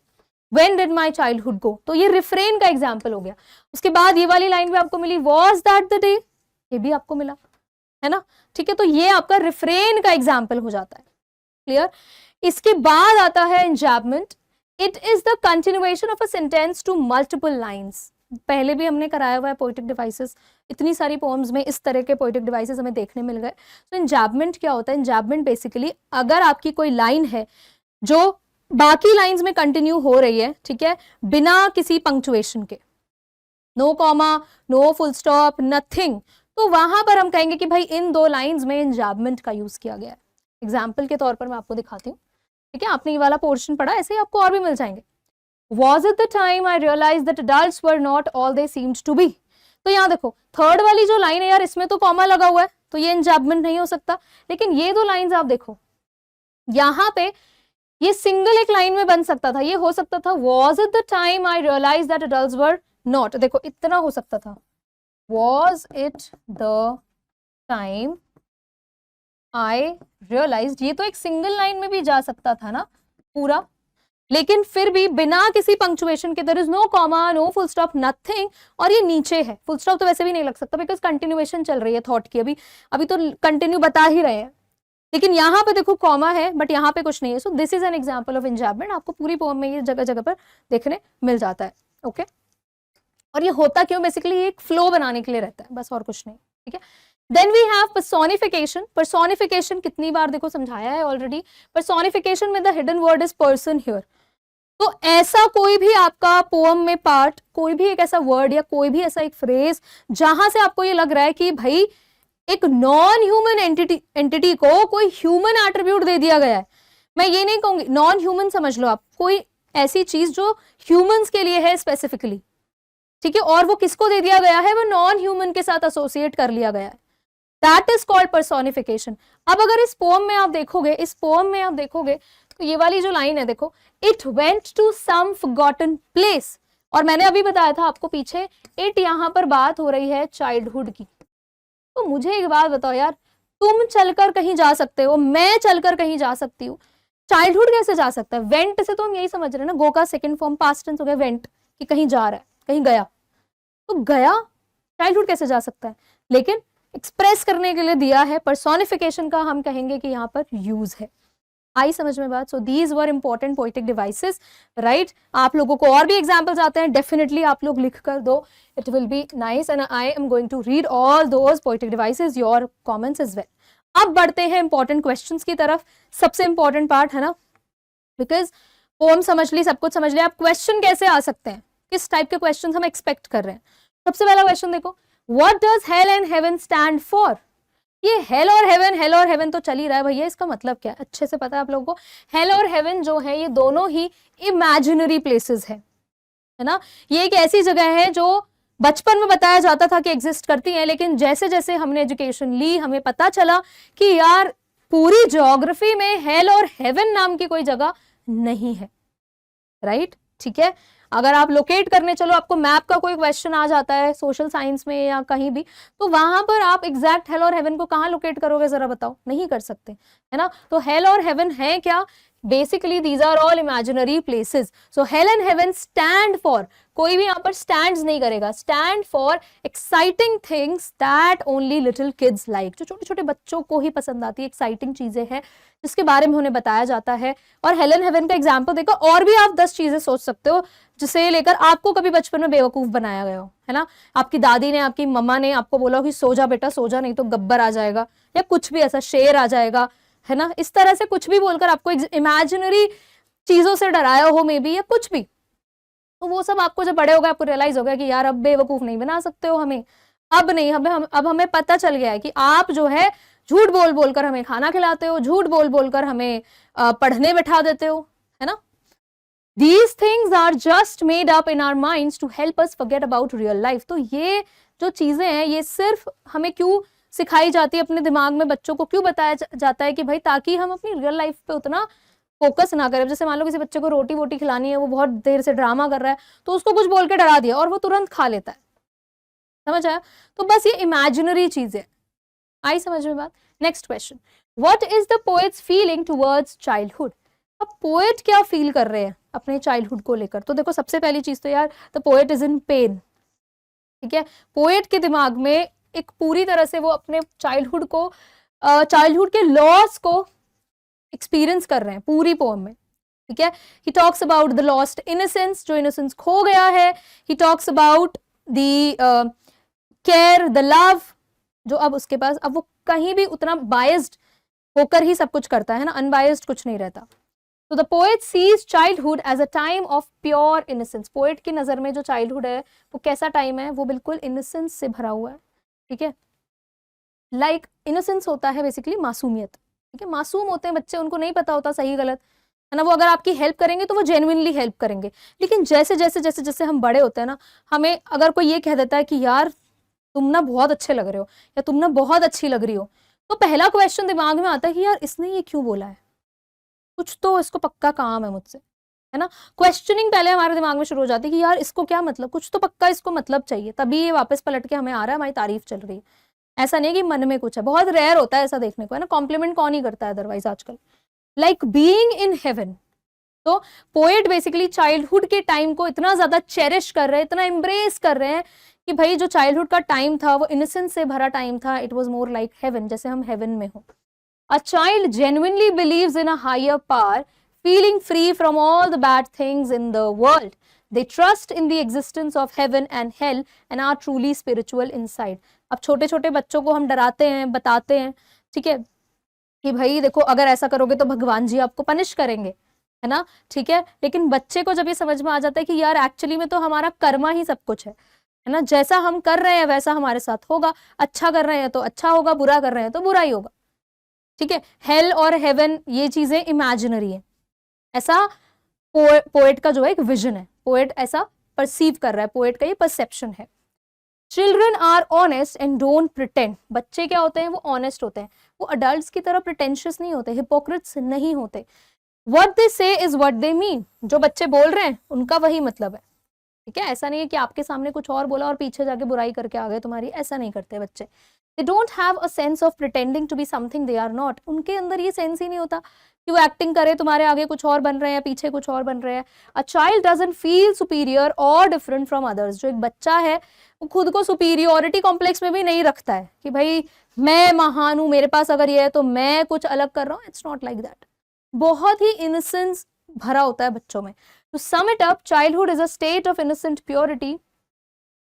When did my childhood go, तो ये रिफ्रेन का एग्जाम्पल हो गया. उसके बाद ये वाली लाइन भी आपको मिली, was that the day, ये भी आपको मिला है ना. ठीक है, तो ये आपका रिफ्रेन का एग्जाम्पल हो जाता है. क्लियर? इसके बाद आता है enjambment. It is the continuation of a sentence to multiple lines. पहले भी हमने कराया हुआ है पोएटिक डिवाइसेस, इतनी सारी पोएम्स में इस तरह के पोएटिक डिवाइसेस हमें देखने मिल गए. तो enjambment क्या होता है? enjambment बेसिकली अगर आपकी कोई लाइन है जो बाकी लाइंस में कंटिन्यू हो रही है, ठीक है, बिना किसी पंक्चुएशन के, no comma, no full stop, nothing, तो वहां पर हम कहेंगे कि भाई इन दो लाइंस में एंजाबमेंट का यूज किया गया है. एग्जाम्पल के तौर पर मैं आपको दिखाती हूँ. ठीक है, आपने ये वाला पोर्शन पढ़ा, ऐसे ही आपको और भी मिल जाएंगे. Was it the time I realized that adults were not all they seemed to be. तो यहाँ देखो थर्ड वाली जो लाइन है यार, इसमें तो कॉमा लगा हुआ है, तो ये इंजैबमेंट नहीं हो सकता। लेकिन ये दो लाइंस आप देखो, यहाँ पे ये सिंगल एक लाइन में बन सकता था, ये हो सकता था was it the time I realize that adults were not, देखो इतना हो सकता था, was it the time I realize, ये तो एक सिंगल लाइन में भी जा सकता था ना पूरा, लेकिन फिर भी बिना किसी पंक्चुएशन के, there is no comma, no full stop, nothing, और ये नीचे है। फुल स्टॉप तो वैसे भी नहीं लग सकता बिकॉज कंटिन्यूएशन चल रही है थॉट की, अभी तो कंटिन्यू बता ही रहे हैं, लेकिन यहाँ पे देखो कॉमा है बट यहाँ पे कुछ नहीं है। So this is an example of enjambment. आपको पूरी पोएम में ये जगह जगह पर देखने मिल जाता है। ओके, और ये होता क्यों, बेसिकली एक फ्लो बनाने के लिए रहता है, बस और कुछ नहीं। ठीक है, then we have personification. Personification कितनी बार देखो समझाया है ऑलरेडी। पर्सोनिफिकेशन में the hidden word is person here. तो ऐसा कोई भी आपका पोएम में पार्ट, कोई भी एक ऐसा वर्ड या कोई भी ऐसा एक फ्रेज जहां से आपको ये लग रहा है कि भाई एक नॉन ह्यूमन एंटिटी को कोई ह्यूमन एट्रीब्यूट दे दिया गया है, मैं ये नहीं कहूंगी नॉन ह्यूमन, समझ लो आप, कोई ऐसी चीज जो ह्यूमंस के लिए है स्पेसिफिकली, ठीक है, और वो किसको दे दिया गया है, वो नॉन ह्यूमन के साथ एसोसिएट कर लिया गया है, दैट इज कॉल्ड पर्सोनिफिकेशन। अब अगर इस पोएम में आप देखोगे तो ये वाली जो लाइन है देखो, it went to some forgotten place, और मैंने अभी बताया था आपको पीछे, इट यहां पर बात हो रही है चाइल्डहुड की। तो मुझे एक बात बताओ यार, तुम चलकर कहीं जा सकते हो, मैं चलकर कहीं जा सकती हूँ, चाइल्डहुड कैसे जा सकता है? वेंट से तो हम यही समझ रहे हैं ना, गो का सेकंड फॉर्म पास्ट टेंस हो गया वेंट, कि कहीं जा रहा है, कहीं गया, तो गया चाइल्डहुड कैसे जा सकता है? लेकिन एक्सप्रेस करने के लिए दिया है, पर्सोनिफिकेशन का हम कहेंगे कि यहाँ पर यूज है। आई समझ में बात? So these were important poetic devices, right. आप लोगों को और भी एग्जाम्पल्स आते हैं, डेफिनेटली आप लोग लिख कर दो, it will be nice, and I am going to read all those poetic devices, your comments as well. अब बढ़ते हैं इंपॉर्टेंट क्वेश्चंस की तरफ, सबसे इंपॉर्टेंट पार्ट है ना, बिकॉज पोएम समझ ली, सब कुछ समझ लिया, आप क्वेश्चन कैसे आ सकते हैं, किस टाइप के क्वेश्चन हम एक्सपेक्ट कर रहे हैं। सबसे पहला क्वेश्चन देखो, what does hello and heaven stand for? ये हेल और हेवन तो चल ही रहा है भैया, इसका मतलब क्या है अच्छे से पता है आप लोगों को। हेल और हेवन जो है ये दोनों ही इमेजिनरी प्लेसेस है ना। ये एक ऐसी जगह है जो बचपन में बताया जाता था कि एग्जिस्ट करती है, लेकिन जैसे जैसे हमने एजुकेशन ली हमें पता चला कि यार पूरी ज्योग्राफी में हेल और हेवन नाम की कोई जगह नहीं है, राइट। ठीक है, अगर आप लोकेट करने चलो, आपको मैप का कोई क्वेश्चन आ जाता है सोशल साइंस में या कहीं भी, तो वहां पर आप एग्जैक्ट हेल और हेवन को कहाँ लोकेट करोगे जरा बताओ, नहीं कर सकते, है ना। तो हेल और हेवन है क्या? Basically these are all imaginary places. So hell and heaven stand for, कोई भी यहाँ पर स्टैंड्स नहीं करेगा, stand for exciting things that only little kids like, जो छोटे छोटे बच्चों को ही पसंद आती है, एक्साइटिंग चीजें हैं जिसके बारे में उन्हें बताया जाता है। और हेल एंड हेवन का एग्जाम्पल देखो, और भी आप 10 चीजें सोच सकते हो जिसे लेकर आपको कभी बचपन में बेवकूफ बनाया गया हो, है ना। आपकी दादी ने, आपकी मम्मा ने आपको बोला कि सो जा बेटा सो जा, नहीं तो गब्बर आ जाएगा, या कुछ भी ऐसा, शेर आ जाएगा, है ना, इस तरह से कुछ भी बोलकर आपको इमेजिनरी चीजों से डराया हो मे बी, या कुछ भी। तो वो सब आपको जब बड़े हो गए आपको रियलाइज हो गया कि यार अब बेवकूफ नहीं बना सकते हो हमें, अब नहीं, अब हमें पता चल गया है कि आप जो है झूठ बोल बोलकर हमें खाना खिलाते हो, झूठ बोल बोलकर हमें पढ़ने बैठा देते हो, है ना। These things are just made up in our minds to help us forget about real life. तो ये जो चीजें हैं ये सिर्फ हमें क्यों सिखाई जाती है, अपने दिमाग में बच्चों को क्यों बताया जाता है कि भाई ताकि हम अपनी रियल लाइफ पे उतना फोकस ना करें। जैसे मान लो किसी बच्चे को रोटी वोटी खिलानी है, वो बहुत देर से ड्रामा कर रहा है, तो उसको कुछ बोल के डरा दिया और वो तुरंत खा लेता है, समझ आया। तो बस ये इमेजिनरी चीज है, आई समझ में बात। Next question, what is the poets feeling towards childhood? अब पोएट क्या फील कर रहे हैं अपने चाइल्डहुड को लेकर? तो देखो सबसे पहली चीज तो यार the poet is in pen, ठीक है। पोएट के दिमाग में एक पूरी तरह से वो अपने चाइल्डहुड को, चाइल्डहुड के लॉस को एक्सपीरियंस कर रहे हैं पूरी पोएम में, ठीक है। ही talks about the lost innocence, जो इनोसेंस खो गया है। ही talks about the care, the love, जो अब उसके पास, अब वो कहीं भी उतना बायस्ड होकर ही सब कुछ करता है ना, अनबायस्ड कुछ नहीं रहता। तो the poet sees childhood as a time of pure innocence. Poet की नजर में जो चाइल्डहुड है वो कैसा टाइम है? वो बिल्कुल इनोसेंस से भरा हुआ है, ठीक है। लाइक इनोसेंस होता है बेसिकली मासूमियत, ठीक है। मासूम होते हैं बच्चे, उनको नहीं पता होता सही गलत, है ना। वो अगर आपकी हेल्प करेंगे तो वो जेन्युइनली हेल्प करेंगे। लेकिन जैसे जैसे जैसे जैसे हम बड़े होते हैं ना, हमें अगर कोई ये कह देता है कि यार तुम ना बहुत अच्छे लग रहे हो या तुम ना बहुत अच्छी लग रही हो, तो पहला क्वेश्चन दिमाग में आता है कि यार इसने ये क्यों बोला है, कुछ तो इसको पक्का काम है मुझसे, है ना। क्वेश्चनिंग पहले हमारे दिमाग में शुरू हो जाती है कि यार इसको क्या मतलब, कुछ तो पक्का इसको मतलब चाहिए, तभी ये वापस पलट के हमें आ रहा है, हमारी तारीफ चल रही है। ऐसा नहीं है कि मन में कुछ है, बहुत रेयर होता है ऐसा देखने को, है ना। कॉम्प्लीमेंट कौन ही करता है अदरवाइज आजकल। Like being in heaven. तो पोएट बेसिकली चाइल्डहुड के टाइम को इतना ज्यादा चेरिश कर रहे हैं, इतना एम्ब्रेस कर रहे हैं कि भाई जो चाइल्डहुड का टाइम था वो इनोसेंस से भरा टाइम था, it was more like heaven, जैसे हम हेवन में हो। A child genuinely believes in a higher power, feeling free from all the bad things in the world. They trust in the existence of heaven and hell and are truly spiritual inside. अब छोटे छोटे बच्चों को हम डराते हैं, बताते हैं, ठीक है, कि भाई देखो अगर ऐसा करोगे तो भगवान जी आपको पनिश करेंगे, है ना, ठीक है। लेकिन बच्चे को जब ये समझ में आ जाता है कि यार एक्चुअली में तो हमारा कर्मा ही सब कुछ है ना, जैसा हम कर रहे हैं वैसा हमारे साथ होगा, अच्छा कर रहे हैं तो अच्छा होगा, बुरा कर रहे हैं तो बुरा ही होगा, ठीक है। हेल और हेवन ये चीजें इमेजिनरी है, ऐसा पोएट का जो है एक विजन है, पोएट ऐसा परसीव कर रहा है, पोएट का ये परसेप्शन है। Children are honest and don't pretend. बच्चे क्या होते हैं, वो ऑनेस्ट होते हैं, वो अडल्ट्स की तरह प्रिटेंशियस नहीं होते, हिपोक्रिट्स नहीं होते। व्हाट दे से इज व्हाट दे मीन। जो बच्चे बोल रहे हैं उनका वही मतलब है, ठीक है। ऐसा नहीं है कि आपके सामने कुछ और बोला और पीछे जाके बुराई करके आ गए तुम्हारी, ऐसा नहीं करते बच्चे। They don't have a sense of pretending to be something they are not. उनके अंदर ये सेंस ही नहीं होता कि वो एक्टिंग करे, तुम्हारे आगे कुछ और बन रहे हैं, पीछे कुछ और बन रहे हैं। A child doesn't feel superior or different from others. जो एक बच्चा है वो खुद को सुपीरियोरिटी कॉम्प्लेक्स में भी नहीं रखता है कि भाई मैं महान हूं, मेरे पास अगर ये है तो मैं कुछ अलग कर रहा हूँ। It's not like that. बहुत ही इनोसेंस भरा होता है बच्चों में। To sum it up, childhood is a state of innocent purity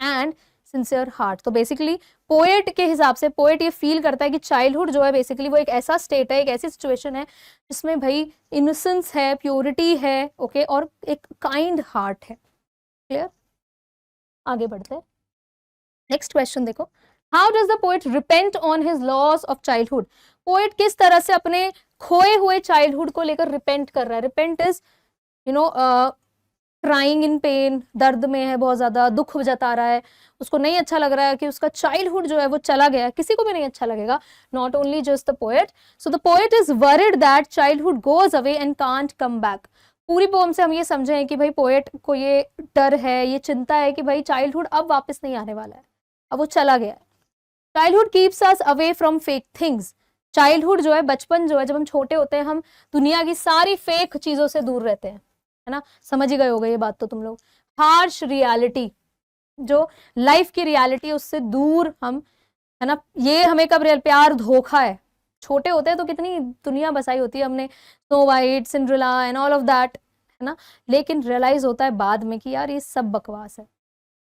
and sincere heart. तो बेसिकली पोएट के हिसाब से पोएट ये फील करता है कि चाइल्डहुड जो है बेसिकली वो एक ऐसा स्टेट है, एक ऐसी सिचुएशन है जिसमें भाई इनोसेंस है, प्योरिटी है, ओके, और एक काइंड हार्ट है। क्लियर, आगे बढ़ते हैं। नेक्स्ट क्वेश्चन देखो, how does the poet repent on his loss of childhood. Poet किस तरह से अपने खोए हुए चाइल्डहुड को लेकर रिपेंट कर रहा है। Repent is crying in pen, दर्द में है, बहुत ज्यादा दुख जता रहा है, उसको नहीं अच्छा लग रहा है कि उसका चाइल्डहुड जो है वो चला गया है। किसी को भी नहीं अच्छा लगेगा, not only just the poet. So the poet is worried that childhood goes away and can't come back. पूरी पोएम से हम ये समझे हैं कि भाई पोएट को ये डर है, ये चिंता है कि भाई चाइल्डहुड अब वापस नहीं आने वाला है, अब वो चला गया है। Childhood keeps us away from fake things. Childhood जो है, बचपन जो है, जब हम छोटे होते हैं हम दुनिया की सारी फेक चीजों से दूर रहते हैं, है ना, समझ ही गए होगे ये बात तो तुम लोग। हार्श रियलिटी, जो लाइफ की रियलिटी है उससे दूर हम, है ना। ये हमें कब रियल प्यार धोखा है। छोटे होते हैं तो कितनी दुनिया बसाई होती है हमने, snow white, Cinderella and all of that, है ना, लेकिन रियलाइज होता है बाद में कि यार ये सब बकवास है।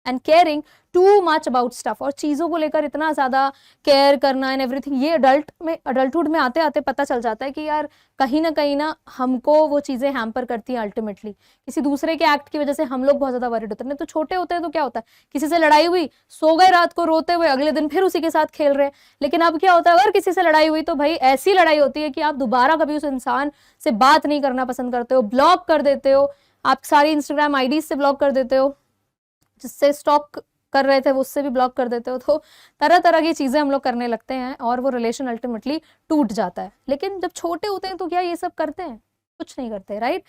And caring too much about stuff, और चीज़ों को लेकर इतना ज़्यादा केयर करना एंड एवरीथिंग, ये अडल्टहुड में आते आते पता चल जाता है कि यार कहीं ना हमको वो चीज़ें हैम्पर करती हैं अल्टीमेटली। किसी दूसरे के एक्ट की वजह से हम लोग बहुत ज़्यादा वरिड होते हैं। तो छोटे होते हैं तो क्या होता है, किसी से लड़ाई हुई, सो गए रात को रोते हुए, अगले दिन फिर उसी के साथ खेल रहे हैं। लेकिन अब क्या होता है, अगर किसी से लड़ाई हुई तो भाई ऐसी लड़ाई होती है कि आप दोबारा कभी उस इंसान से बात नहीं करना पसंद करते हो, ब्लॉक कर देते हो, आप सारी इंस्टाग्राम आईडीज से ब्लॉक कर देते हो, जिससे स्टॉक कर रहे थे वो उससे भी ब्लॉक कर देते हो। तो तरह तरह की चीजें हम लोग करने लगते हैं और वो रिलेशन अल्टीमेटली टूट जाता है। लेकिन जब छोटे होते हैं तो क्या ये सब करते हैं, कुछ नहीं करते, right.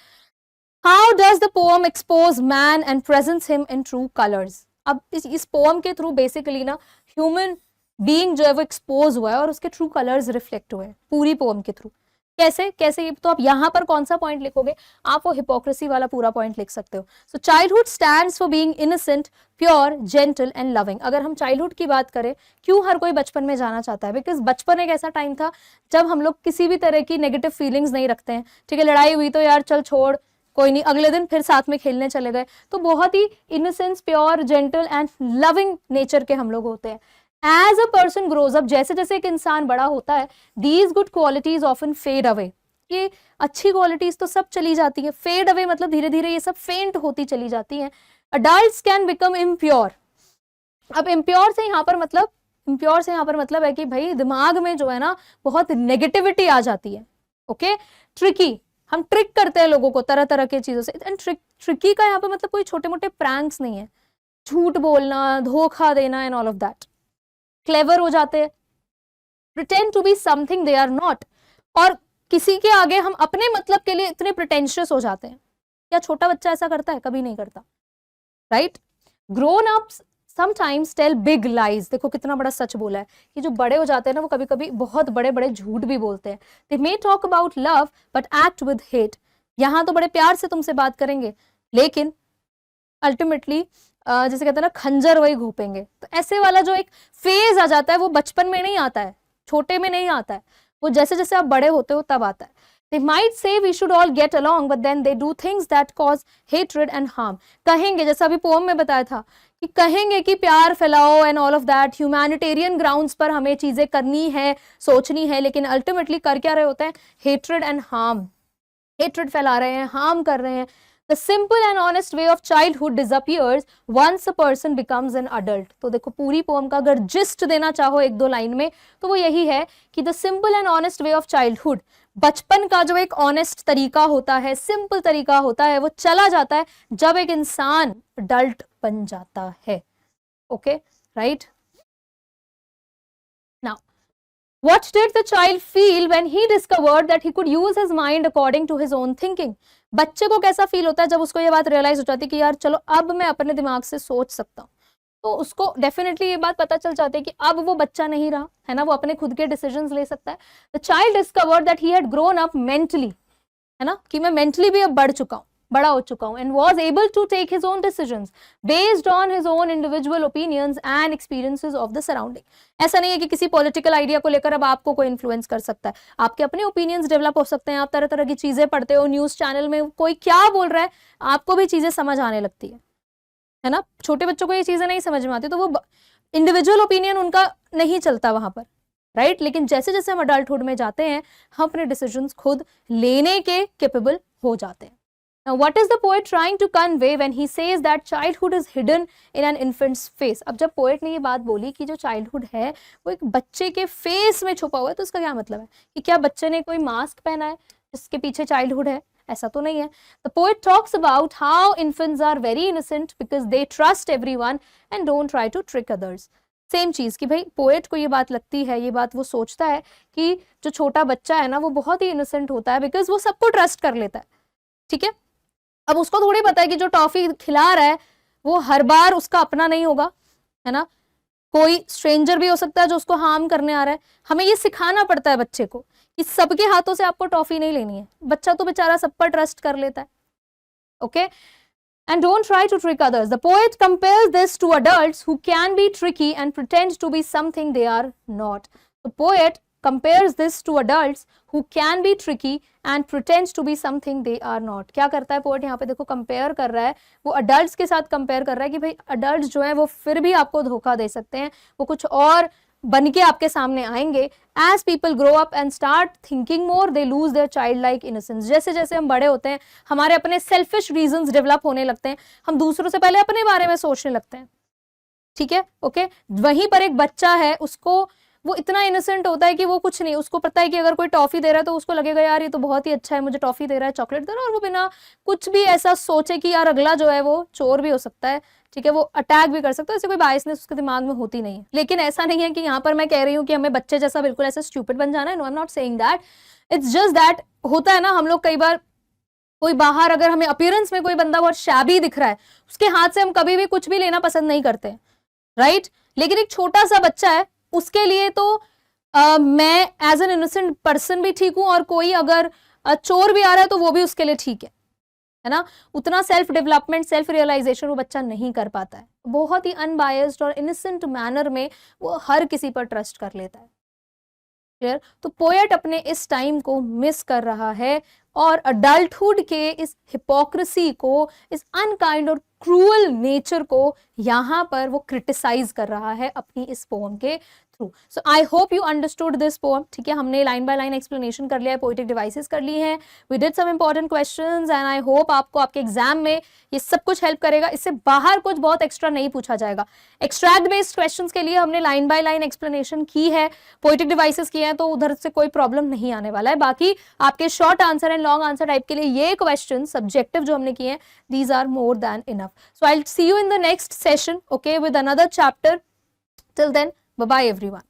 How does the poem expose man and presence him in true colours. अब इस पोएम के थ्रू बेसिकली ना ह्यूमन बीइंग जो है वो एक्सपोज हुआ है और उसके ट्रू कलर्स रिफ्लेक्ट हुए हैं पूरी पोएम के थ्रू। कैसे कैसे, तो आप यहाँ पर कौन सा पॉइंट लिखोगे, आप वो हिपोक्रेसी वाला पूरा पॉइंट लिख सकते हो। So childhood stands for being innocent, pure, gentle and loving. अगर हम चाइल्डहुड की बात करें, क्यों हर कोई बचपन में जाना चाहता है, बिकॉज बचपन एक ऐसा टाइम था जब हम लोग किसी भी तरह की नेगेटिव फीलिंग्स नहीं रखते हैं। ठीक है, लड़ाई हुई तो यार चल छोड़, कोई नहीं, अगले दिन फिर साथ में खेलने चले गए। तो बहुत ही innocence, pure, gentle and loving nature के हम लोग होते हैं। As a person grows up, जैसे जैसे एक इंसान बड़ा होता है, these good qualities often fade away. ये अच्छी क्वालिटीज तो सब चली जाती है, फेड अवे मतलब धीरे धीरे ये सब फेंट होती चली जाती हैं। Adults can become impure. अब इम्प्योर से यहाँ पर मतलब है कि भाई दिमाग में जो है ना बहुत नेगेटिविटी आ जाती है। ओके, ट्रिकी, हम ट्रिक करते हैं लोगों को तरह तरह के चीजों से। एंड ट्रिकी का यहाँ पे मतलब कोई छोटे मोटे प्रैंक्स नहीं है, झूठ बोलना, धोखा देना and all of that. Clever हो जाते हैं, pretend to be something they are not, और किसी के आगे हम अपने मतलब के लिए इतने प्रिटेंशियस हो जाते हैं। क्या छोटा बच्चा ऐसा करता है? कभी नहीं करता, right? Grown ups sometimes tell big lies, देखो कितना बड़ा सच बोला है कि जो बड़े हो जाते हैं ना वो कभी कभी बहुत बड़े बड़े झूठ भी बोलते हैं। They may talk about love but act with hate, यहाँ तो बड़े प्यार से तुमसे बात करेंगे लेकिन अल्टीमेटली जैसे कहते हैं ना खंजर वही घोपेंगे। तो ऐसे वाला जो एक फेज आ जाता है वो बचपन में नहीं आता है, छोटे में नहीं आता है, वो जैसे जैसे आप बड़े होते हो तब आता है। They might say we should all get along, but then they do things that cause hatred and harm. कहेंगे, जैसा अभी पोम में बताया था कि कहेंगे कि प्यार फैलाओ and all of that, humanitarian grounds पर हमें चीजें करनी है, सोचनी है, लेकिन अल्टीमेटली कर क्या रहे होते हैं? hatred and harm, hatred फैला रहे हैं, harm कर रहे हैं। The simple and honest way of childhood disappears once a person becomes an adult. तो देखो पूरी पोम का अगर जिस्ट देना चाहो एक दो लाइन में तो वो यही है कि the simple and honest way of childhood, बचपन का जो एक ऑनेस्ट तरीका होता है, सिंपल तरीका होता है, वो चला जाता है जब एक इंसान अडल्ट बन जाता है। Okay, right? Now what did the child feel when he discovered that he could use his mind according to his own thinking? बच्चे को कैसा फील होता है जब उसको ये बात रियलाइज हो जाती है कि यार चलो अब मैं अपने दिमाग से सोच सकता हूँ। तो उसको डेफिनेटली ये बात पता चल जाती है कि अब वो बच्चा नहीं रहा है ना, वो अपने खुद के डिसीजंस ले सकता है। The child discovered that he had grown up mentally, है ना, कि मैं मेंटली भी अब बढ़ चुका हूँ, बड़ा हो चुका हूँ, and was able to take his own decisions based on his own individual opinions and experiences of the surrounding. ऐसा नहीं है कि किसी पॉलिटिकल आइडिया को लेकर अब आपको कोई इन्फ्लुएंस कर सकता है, आपके अपने ओपिनियंस डेवलप हो सकते हैं। आप तरह तरह की चीजें पढ़ते हो, न्यूज चैनल में कोई क्या बोल रहा है आपको भी चीजें समझ आने लगती है ना। छोटे बच्चों को ये चीजें नहीं समझ में आती तो वो इंडिविजुअल ओपिनियन उनका नहीं चलता वहां पर, राइट? लेकिन जैसे जैसे हम अडल्टहुड में जाते हैं हम अपने डिसीजंस खुद लेने के कैपेबल हो जाते हैं। Now, what is the poet trying to convey when he says that childhood is hidden in an infant's face? अब जब पोएट ने ये बात बोली कि जो चाइल्डहुड है वो एक बच्चे के फेस में छुपा हुआ है, तो उसका क्या मतलब है? कि क्या बच्चे ने कोई मास्क पहना है जिसके पीछे चाइल्डहुड है? ऐसा तो नहीं है। The poet talks about how infants are very innocent because they trust everyone and don't try to trick others. Same चीज कि भाई पोएट को ये बात लगती है, ये बात वो सोचता है कि जो छोटा बच्चा है ना वो बहुत ही इनोसेंट होता है बिकॉज वो सबको ट्रस्ट कर लेता है। ठीक है, अब उसको थोड़ी पता है कि जो टॉफी खिला रहा है वो हर बार उसका अपना नहीं होगा, है ना, कोई स्ट्रेंजर भी हो सकता है जो उसको हार्म करने आ रहा है। हमें ये सिखाना पड़ता है बच्चे को कि सबके हाथों से आपको टॉफी नहीं लेनी है। बच्चा तो बेचारा सब पर ट्रस्ट कर लेता है। Okay, and don't try to trick others. The poet compares this to adults who can be tricky and pretend to be something they are not. The poet compares this to adults who can be tricky and pretend to be something they are not. क्या करता है poet यहाँ पे? देखो compare कर रहा है, वो अडल्ट्स के साथ कंपेयर कर रहा है कि भाई अडल्ट्स जो है वो फिर भी आपको धोखा दे सकते हैं, वो कुछ और बन के आपके सामने आएंगे। As people grow up and start thinking more they lose their childlike innocence. जैसे जैसे हम बड़े होते हैं हमारे अपने सेल्फिश रीजंस डेवलप होने लगते हैं, हम दूसरों से पहले अपने बारे में सोचने लगते हैं। ठीक है, ओके। वहीं पर एक बच्चा है, उसको वो इतना इनोसेंट होता है कि वो कुछ नहीं, उसको पता है कि अगर कोई टॉफी दे रहा है तो उसको लगेगा यार ये तो बहुत ही अच्छा है, मुझे टॉफी दे रहा है, चॉकलेट दे रहा है, और वो बिना कुछ भी ऐसा सोचे कि यार अगला जो है वो चोर भी हो सकता है, ठीक है, वो अटैक भी कर सकता है, ऐसे कोई बायसनेस उसके दिमाग में होती नहीं है। लेकिन ऐसा नहीं है कि यहाँ पर मैं कह रही हूँ कि हमें बच्चे जैसा बिल्कुल ऐसे स्टूपिड बन जाना है। No, I am not saying that. It's just that होता है ना, हम लोग कई बार कोई बाहर अगर हमें अपीयरेंस में कोई बंदा बहुत शैबी दिख रहा है, उसके हाथ से हम कभी भी कुछ भी लेना पसंद नहीं करते, राइट? लेकिन एक छोटा सा बच्चा है, उसके लिए तो मैं एज एन इनोसेंट पर्सन भी ठीक हूं, और कोई अगर चोर भी आ रहा है तो वो भी उसके लिए ठीक है ना। उतना सेल्फ डेवलपमेंट, सेल्फ रियलाइजेशन वो बच्चा नहीं कर पाता है। बहुत ही अनबायस्ड और इनोसेंट मैनर में वो हर किसी पर ट्रस्ट कर लेता है। क्लियर? तो पोएट अपने इस टाइम को मिस कर रहा है और अडल्टहुड के इस हिपोक्रेसी को, इस अनकाइंड और क्रूअल नेचर को यहाँ पर वो क्रिटिसाइज कर रहा है अपनी इस पोएम के through. So I hope you understood this poem. ठीक है, हमने लाइन बाय लाइन एक्सप्लेनेशन कर लिया है, पोएटिक डिवाइसेस कर ली हैं, we did some important questions, and I hope आपको आपके एग्जाम में ये सब कुछ हेल्प करेगा। इससे बाहर कुछ बहुत एक्स्ट्रा नहीं पूछा जाएगा। एक्सट्रैक्ट बेस्ड क्वेश्चंस के लिए हमने लाइन बाय लाइन एक्सप्लेनेशन की है, पोएटिक डिवाइसेस किए हैं, तो उधर से कोई प्रॉब्लम नहीं आने वाला है। बाकी आपके short answer and long answer type के लिए ये क्वेश्चन सब्जेक्टिव जो हमने किए हैं, these are more than enough. So I'll see you in the next session, okay, with another chapter. Till then, Bye bye everyone.